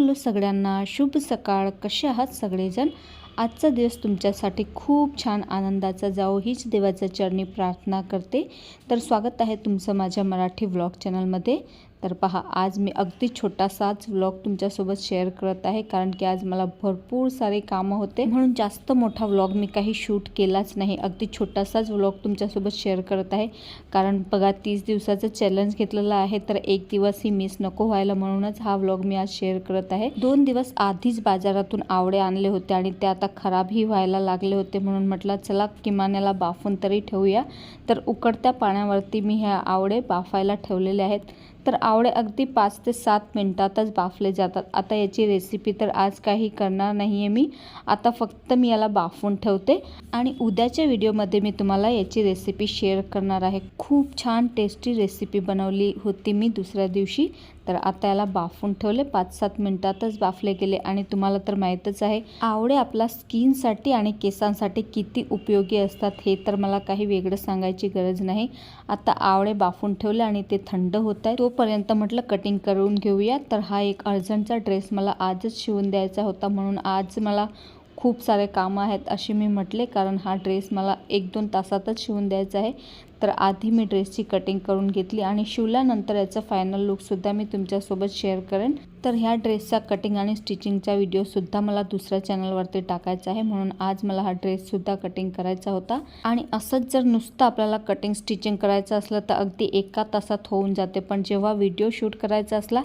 Hello सगळ्यांना, शुभ सकाळ. कसे आहात सगळेजण? आजचा दिवस तुमच्यासाठी खूप छान आनंदाचा जाओ हीच देवाच्या चरणी प्रार्थना करते. तर स्वागत आहे तुमचं माझ्या मराठी व्लॉग चॅनलमध्ये. तर पहा, आज मी अगदी छोटासाच व्लॉग तुमच्यासोबत शेअर करत आहे, कारण की आज मला भरपूर सारे कामं होते, म्हणून जास्त मोठा व्लॉग मी काही शूट केलाच नाही. अगदी छोटासाच व्लॉग तुमच्यासोबत शेअर करत आहे, कारण बघा 30 दिवसाचं चॅलेंज घेतलेलं आहे, तर एक दिवसही मिस नको व्हायला, म्हणूनच हा व्लॉग मी आज शेअर करत आहे. 2 दिवस आधीच बाजारातून आवळे आणले होते आणि ते आता खराबही व्हायला लागले होते, म्हणून म्हटलं चला किमान याला बाफून तरी ठेवूया. तर उकळत्या पाण्यावरती मी ह्या आवळे बाफायला ठेवलेले आहेत. तर आवळे अगदी 5 ते 7 मिनिटातच बाफले जातात. आता याची रेसिपी तर आज काही करणार नाही आहे मी, आता फक्त मी याला बाफून ठेवते आणि उद्याच्या व्हिडिओमध्ये मी तुम्हाला याची रेसिपी शेअर करणार आहे. खूप छान टेस्टी रेसिपी बनवली होती मी दुसऱ्या दिवशी. तर आता याला बाफून ठेवले, 5-7 मिनिटातच बाफले गेले. आणि तुम्हाला तर माहीतच आहे आवळे आपल्या स्किनसाठी आणि केसांसाठी किती उपयोगी असतात, हे तर मला काही वेगळं सांगायची गरज नाही. आता आवळे बाफून ठेवले आणि ते थंड होत आहे, तोपर्यंत म्हटलं कटिंग करून घेऊया. तर हा एक अर्जंटचा ड्रेस मला आजच शिवून द्यायचा होता, म्हणून आज मला खूप सारे कामं आहेत असे मी म्हटले, कारण हा ड्रेस मला 1-2 तासातच शिवून द्यायचा आहे. तर आधी मी ड्रेसची कटिंग करून घेतली आणि शिवल्यानंतर याचा फायनल लुकसुद्धा मी तुमच्यासोबत शेअर करेन. तर ह्या ड्रेसचा कटिंग आणि स्टिचिंगचा व्हिडिओसुद्धा मला दुसऱ्या चॅनलवरती टाकायचा आहे, म्हणून आज मला हा ड्रेससुद्धा कटिंग करायचा होता. आणि असंच जर नुसतं आपल्याला कटिंग स्टिचिंग करायचं असलं तर अगदी 1 तासात होऊन जाते, पण जेव्हा व्हिडिओ शूट करायचा असला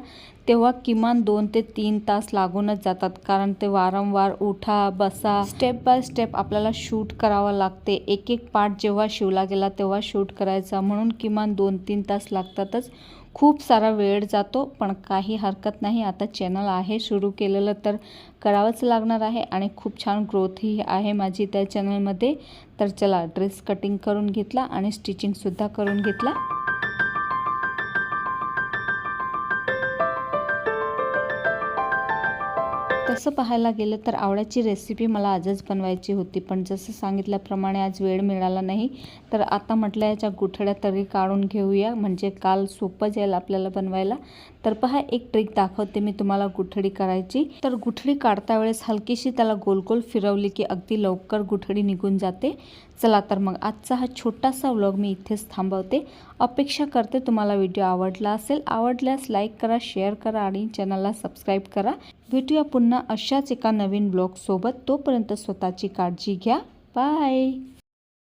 तेव्हा किमान 2 ते 3 तास लागूनच जातात, कारण ते वारंवार उठा बसा, स्टेप बाय स्टेप आपल्याला शूट करावं लागते. एक पार्ट जेव्हा शिवला गेला तेव्हा शूट करायचा, म्हणून किमान 2-3 तास लागतातच. खूप सारा वेळ जातो, पण काही हरकत नाही. आता चॅनल आहे सुरू केलेलं तर करावंच लागणार आहे आणि खूप छान ग्रोथही आहे माझी त्या चॅनलमध्ये. तर चला, ड्रेस कटिंग करून घेतला आणि स्टिचिंगसुद्धा करून घेतला. तसं पाहायला गेलं तर आवळ्याची रेसिपी मला आजच बनवायची होती, पण जसं सांगितल्याप्रमाणे आज वेळ मिळाला नाही. तर आता म्हटलं याच्या गुठळ्या तरी काढून घेऊया, म्हणजे काल सोपं जाईल आपल्याला बनवायला. तर पहा, एक ट्रिक दाखवते मी तुम्हाला गुठळी करायची. तर गुठळी काढता वेळेस हलकीशी त्याला गोल गोल फिरवली की अगदी लवकर गुठळी निघून जाते. चला तर मग आजचा हा छोटासा व्लॉग मी इथेच थांबवते. अपेक्षा करते तुम्हाला व्हिडिओ आवडला असेल. आवडल्यास लाईक करा, शेअर करा आणि चॅनलला सबस्क्राईब करा. भेटूया पुन्हा अशाच एका नवीन ब्लॉग सोबत. तोपर्यंत स्वतःची काळजी घ्या. बाय.